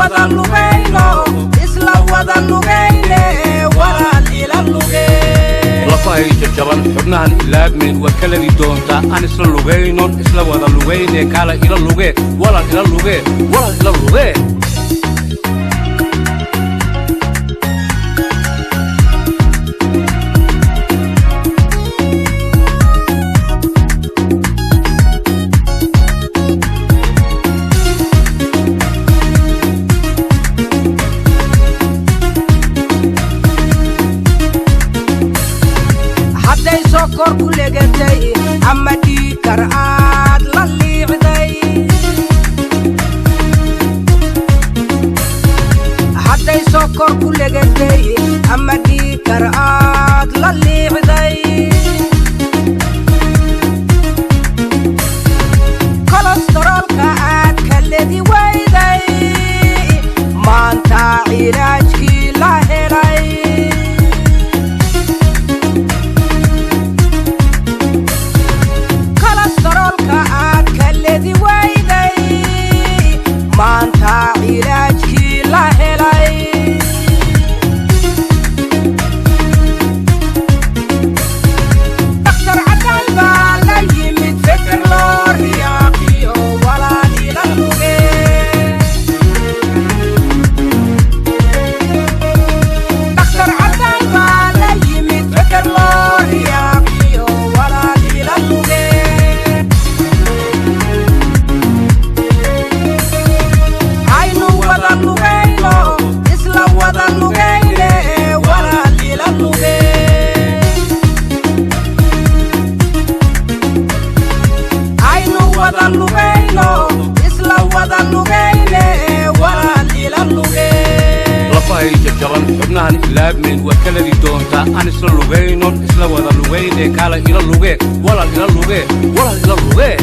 wada lugayno isla wada lugayne walaal ila lugay lafahay jaban xubnahan ilaabmeen wakaladi doonta aan isla lugayno isla wada lugayne kala ila lugay walaal ila lugay walaal ila lugay sokor kulegatay ama dhikar aad la liicday hadday sokor kulegatay ama dhikar aad la liicday kolestaroolka aad kaledi wayday maanta cilaajkii la helay maanta cilaajkii la helay dhakhtar cadaan baa la yimid fikir loo riyaaqiyo walaal ila lugay dhakhtar cadaan baa la yimid fikir loo riyaaqiyo walaal ila lugay lugayno isla wada lugayne walaal ila lugay aynu wada lugayno isla wada lugayne walaal ila lugay lafahay jaban xubnahan ilaabmeen wakaladi doonta aan isla lugayno isla wada lugayne kala ila lugay walaal ila lugay walaal ila lugay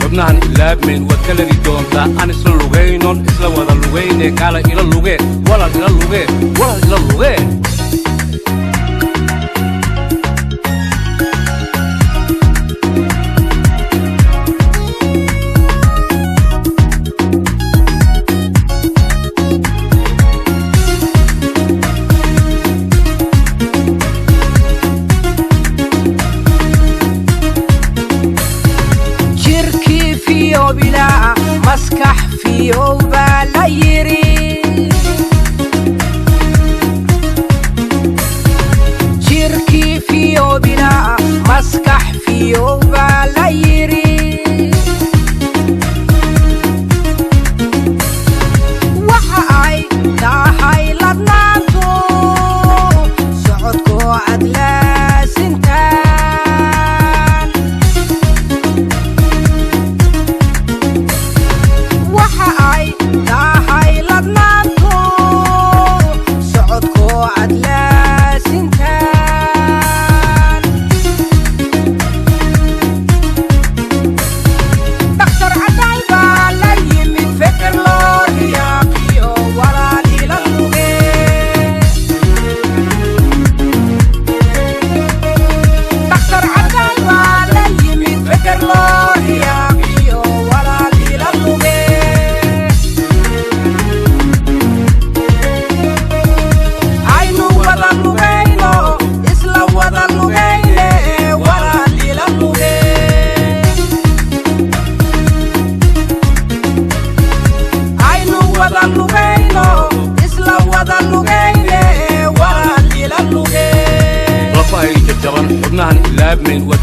xubnahan ilaabmeen wakaladi doonta aan isla lugayno isla wada lugayne kala ila lugay walaal ila lugay walaal ila lugay بلا مسكح في وبلا يري شركي في وبلا مسكح في وبلا يري وحاي تاحي لدناتو سعودكو عدلا سنتان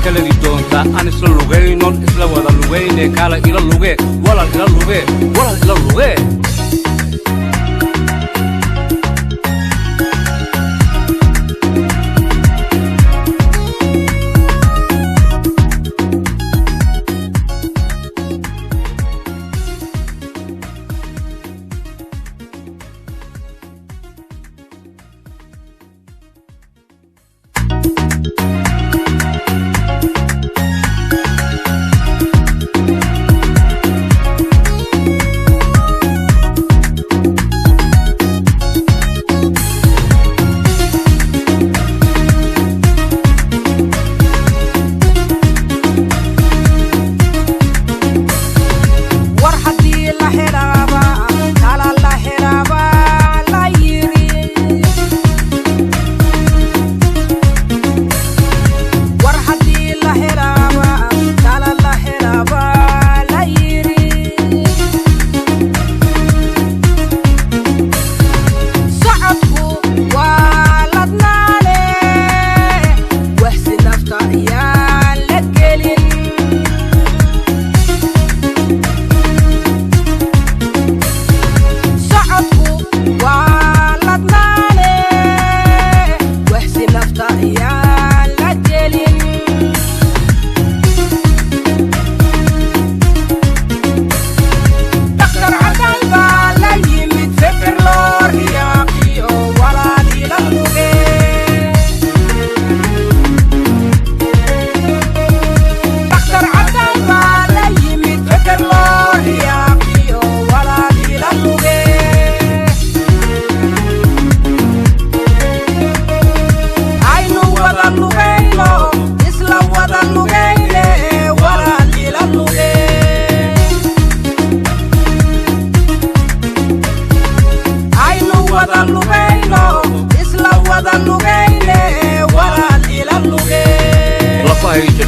kala doonta aan isla lugayno isla wada lugayne kala ila luge walal ila luge walal ila luge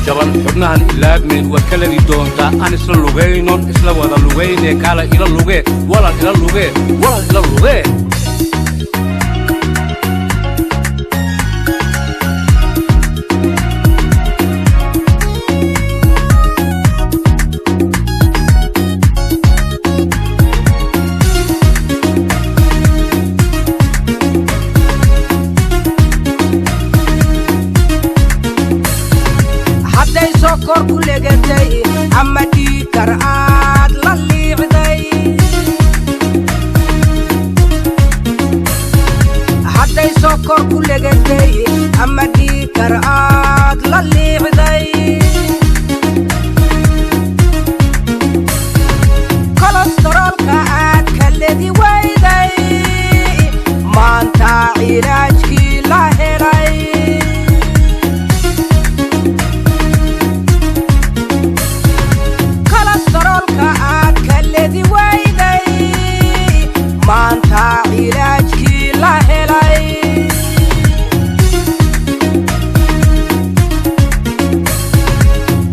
jaban xubnahan ilaabmeen waa kala doonta aan isla lugayno isla wada lugayne kala ila luge walal ila luge walal ila luge kor ku legatay ama diikar aad la liicday hadday soo kor ku legatay ama diikar aad la liicday kolestaroolka aad ka ledi wayday maanta cilaajkii la helay maanta cilaajkii la helay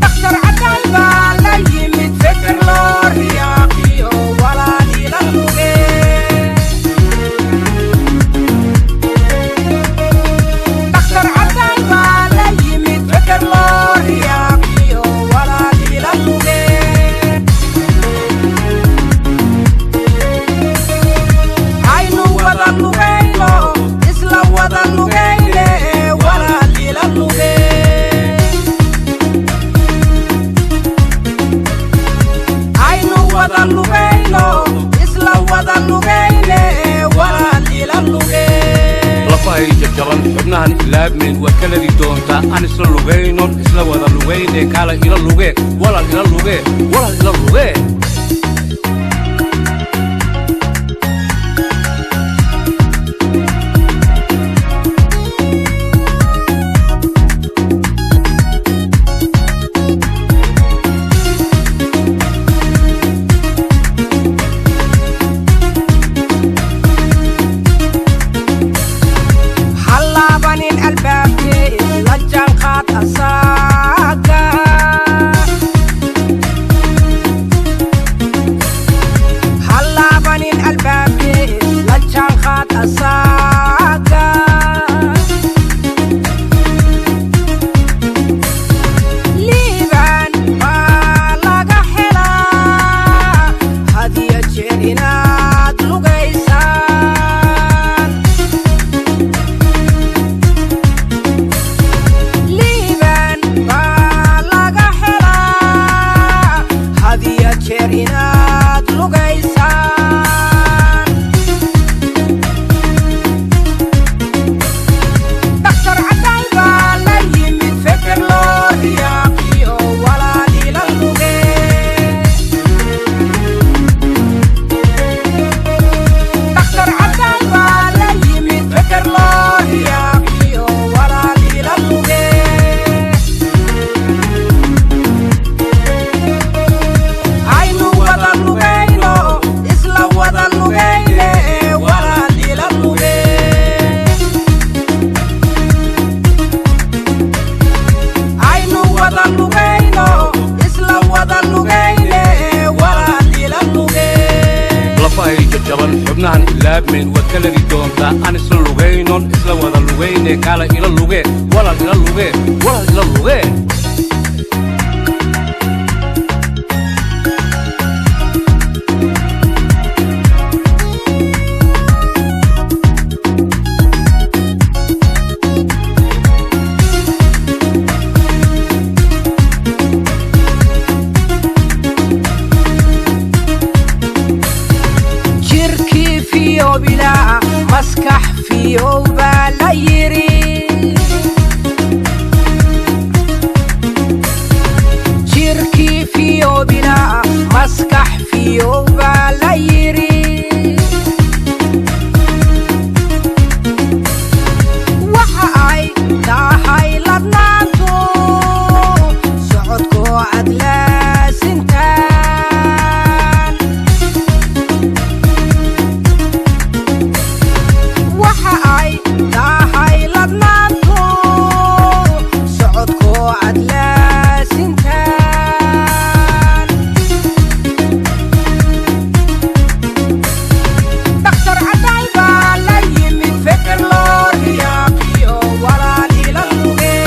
daktar cadaan baa la yimid fikir loo riyaaqiyo walaal ila luge daktar cadaan baa la yimid fikir loo riyaaqiyo walaal ila luge jaban xubnahan ilaabmeen waa kala doonta aan isla lugayno isla wada lugayne kala ila luge walal ila luge walal ila luge lugaysaan daktar cadday baa la yimid feker loo riyaaqiyo walaal ila lugee daktar cadday baa la yimid feker loo riyaaqiyo walaal ila lugee aynu wada lugayno isla wada lugayne walaal ila lugee aynu wada lugayno isla wada lugayne walaal ila lugee lafahay jabjaban xubnahan ilaabmayn waad ka lagi doontaa aan isla lugaynon isla wada lugayne kaala ila lugee walaal ila lugee walaal ila lugee jirkii fiyoobila maskax fiyow baa la yiri jirkii fiyoobila maskax fiyow baa la yiri waxa ay tahay ladnaantu socodkoo aad laasintaan waxa ay tahay ladnaantu socodkoo aad laasintaan daktar cadday baa la yimid feker loo riyaaqiyo walaal ila lugee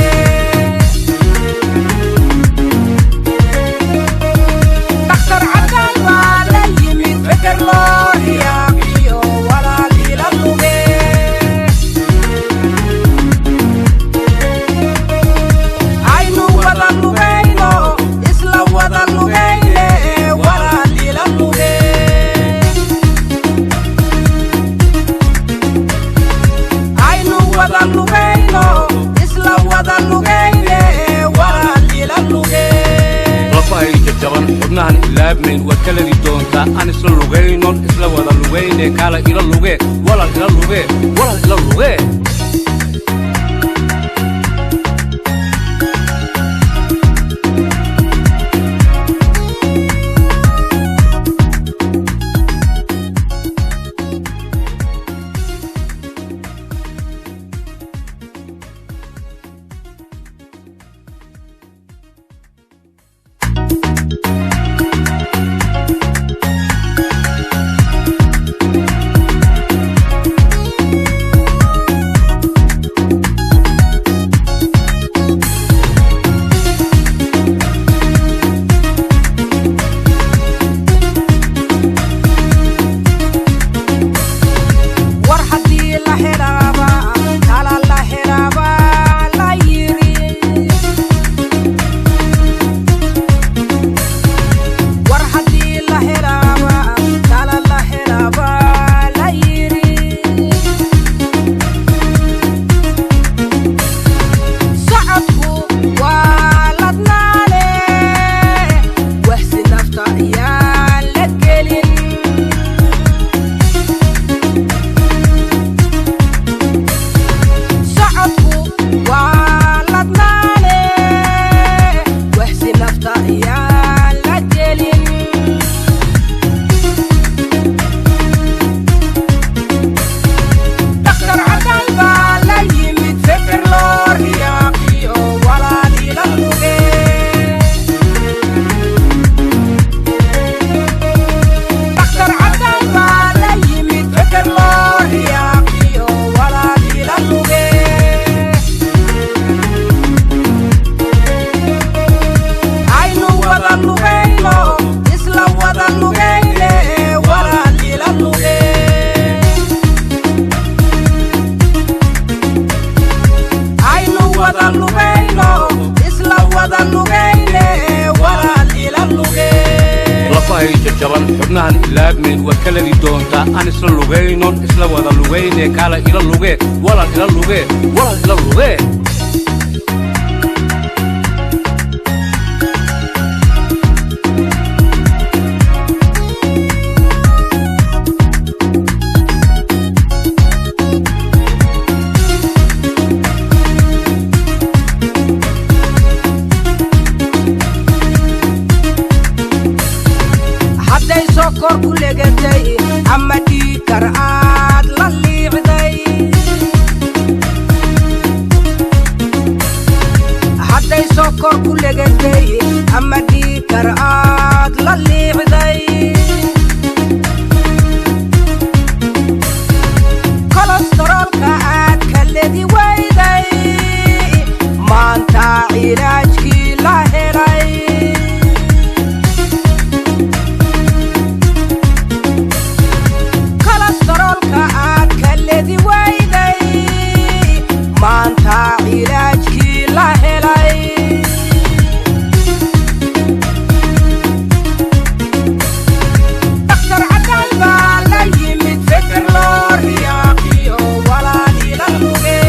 daktar cadday baa la yimid feker loo riyaaqiyo walaal ila lugee aynu wada lugayno isla wada lugayne walaal ila lugee aynu wada lugayno isla wada lugayne walaal ila lugee lafahay jabjaban xubnahan ilaabmayn waad ka lagi doontaa aan isla lugaynon isla wada lugayne kaala ila lugee walaal ila lugee walaal ila lugee xubnahan ilaabmayn waa kaladii doontaa aan isla lugaynon isla wada lugayne kaala ila lugee walal ila lugee walal ila lugee sokor ku legatay ama dhiikar aad la liicday hadday sokor ku legatay ama dhiikar aad la liicday kolestaroolka aad ka ledi wayday maanta cilaajkii la helay maanta cilaajkii la helay daktar cadaan baa la yimid fikir loo riyaaqiyo walaal ila lugee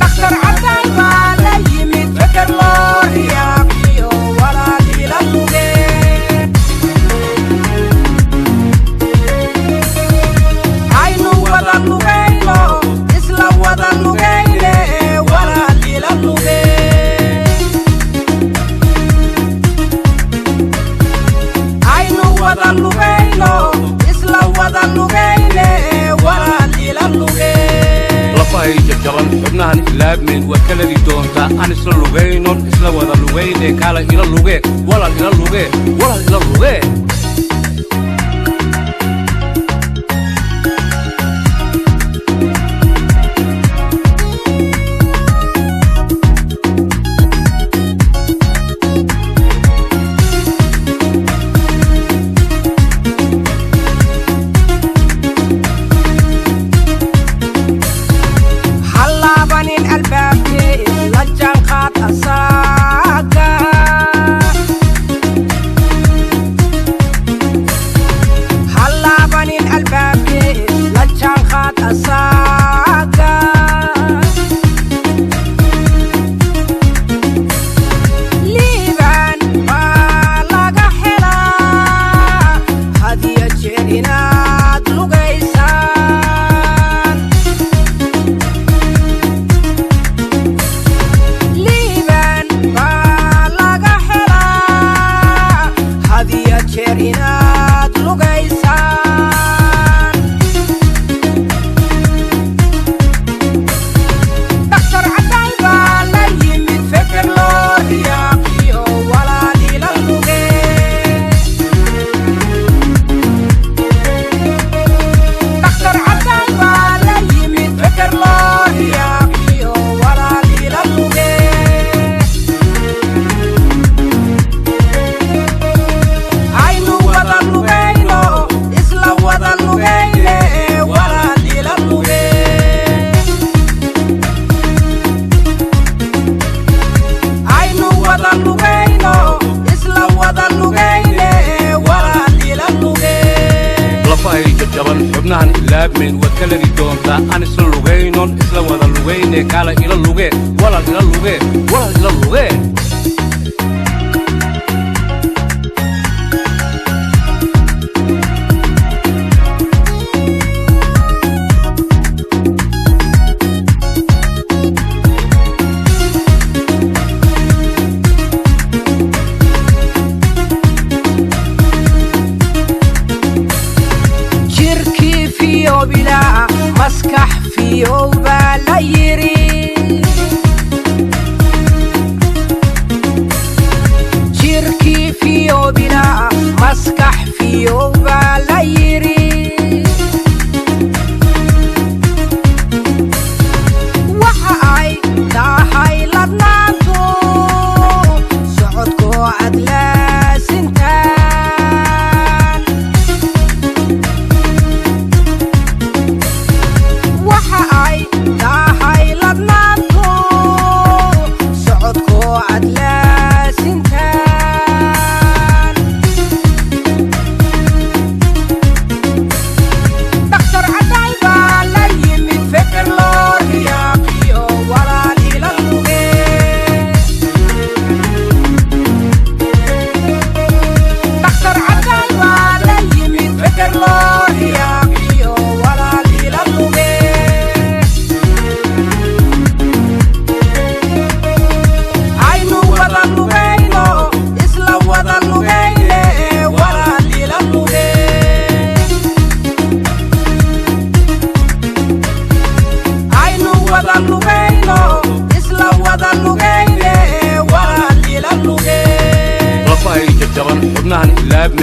daktar cadaan baa la yimid fikir loo riyaaqiyo walaal ila lugee isla wada lugayne walaal ila lugee aynu wada lugayno isla wada lugayne walaal ila lugee lafahay jajaban xubnahan ilaabmayn waa kaladii doontaa aan isla lugaynon isla wada lugayne kaala ila lugee walal ila lugee walal ila lugee jaban xubnahan ilaabmayn waa kaladii doontaa aan isla lugaynon isla wada lugayne kaala ila lugee walal ila lugee walal ila lugee بلا مسكح في وبلا يري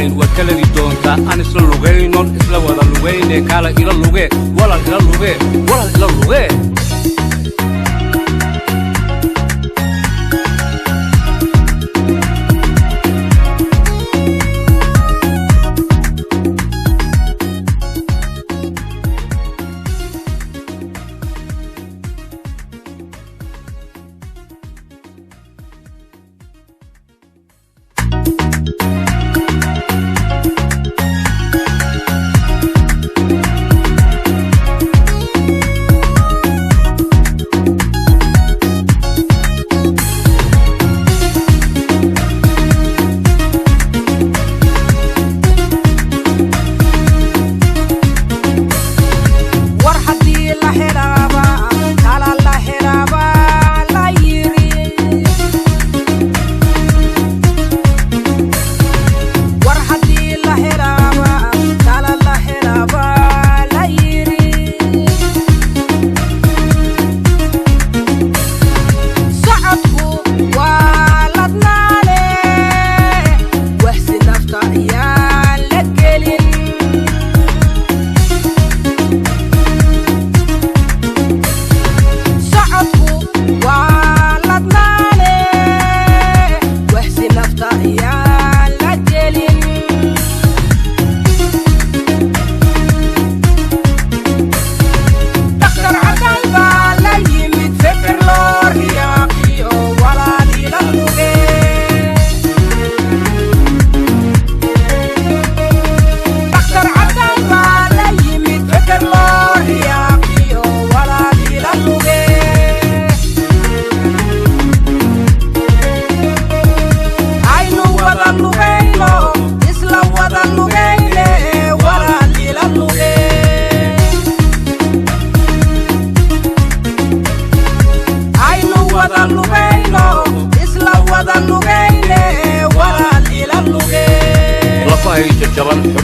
laabmayn waa kaladii doontaa aan isla lugaynon isla wada lugayne kaala ila luge walal ila luge walal ila luge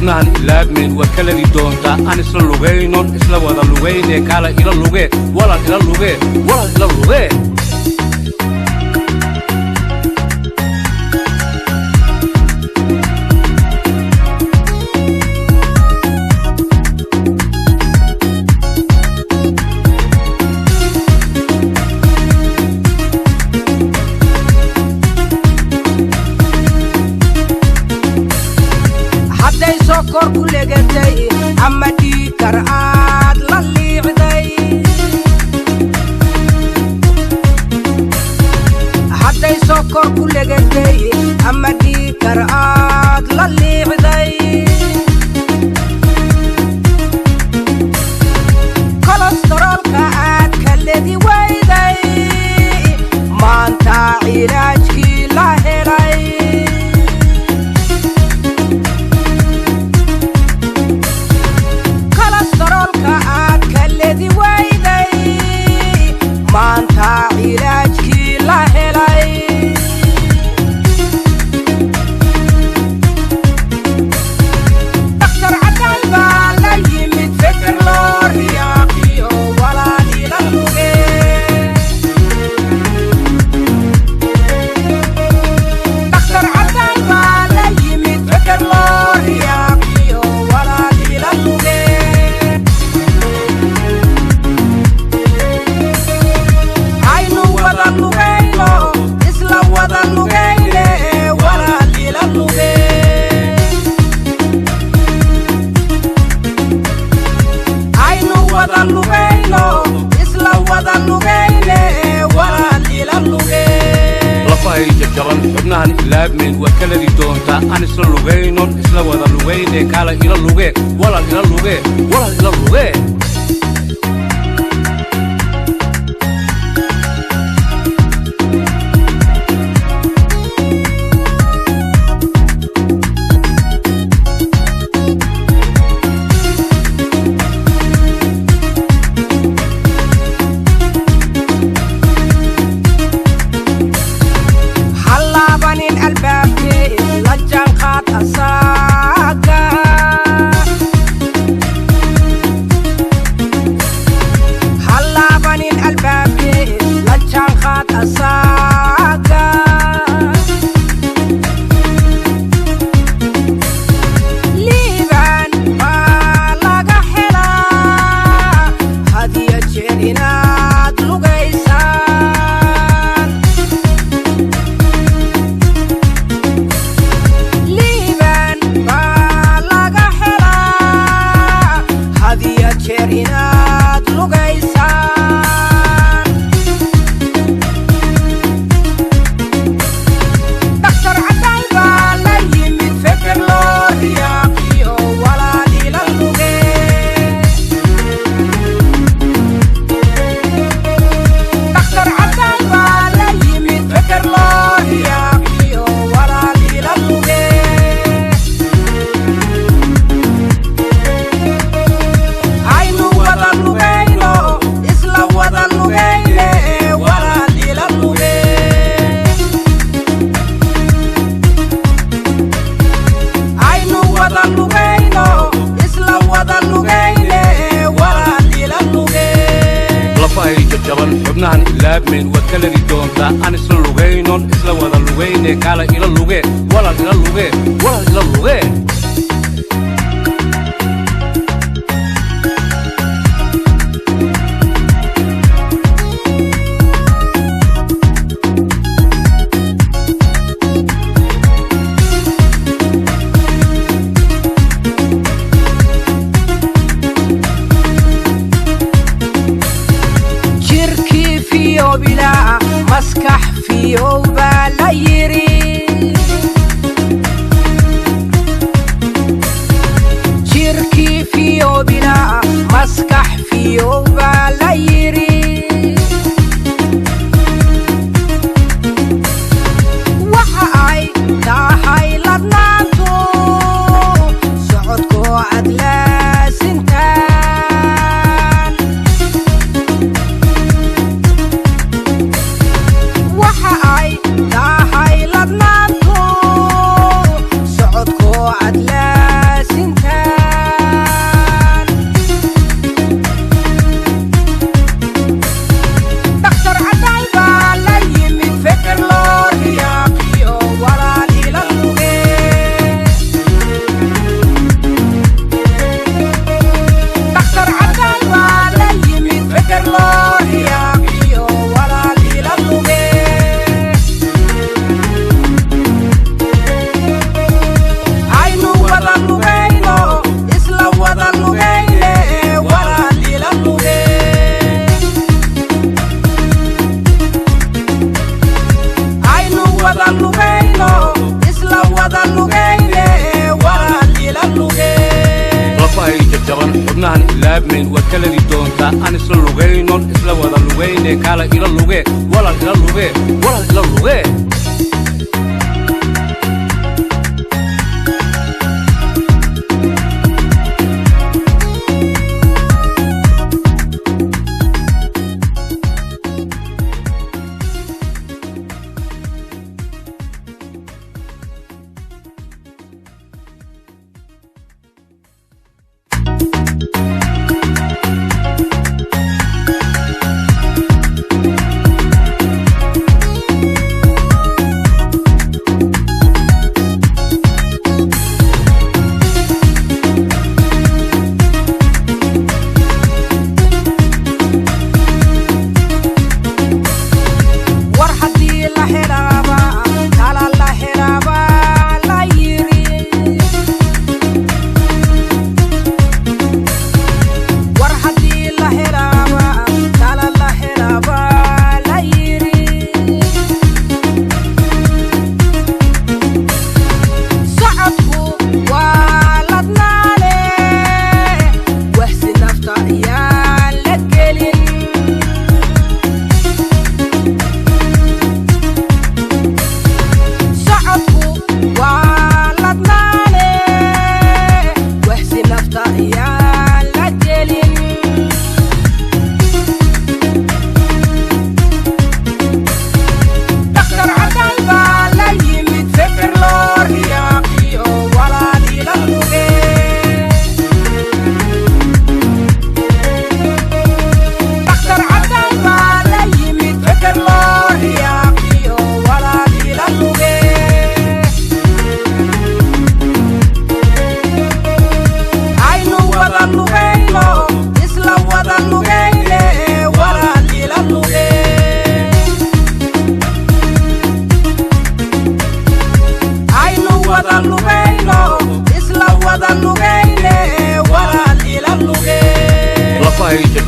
xubnahan laabmayn waa kaladii doontaa aan isla lugaynon isla wada lugayne kaala ila luge walal ila luge walal ila luge kor ku legatay ama dhiikar aad la liicday hadday soo kor ku legatay ama dhiikar aad la liicday kolestaroolka aad ka ledi wayday maanta cilaajkii la helay maanta cilaajkii la helay daktar cadaan baa la yimid fikir loo riyaaqiyo walaal ila luge daktar cadaan baa la yimid fikir loo riyaaqiyo walaal ila luge jaran xubnahan laabmayn waa kaladii doontaa aan isla lugaynon isla wada lugayne kaala ila luge walal ila luge walal ila luge ilaabmin waad ka ladi doontaa aan isla lugaynon isla wada lugayne kaala ila luge walal ila luge walal ila luge بلا مسكح فيه وبلا يري شركي فيه بلا مسكح فيه وبلا يري وحاي داحي لدنانتو سعودكو عدلا xubnahan ilaabmin waad ka ladi doontaa aan isla lugaynon isla wada lugayne kaala ila luge walal ila luge walal ila luge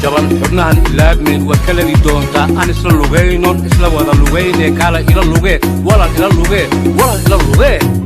jaban xubnahan ilaabmin waad ka ladi doontaa aan isla lugaynon isla wada lugayne kaala ila luge walal ila luge walal ila luge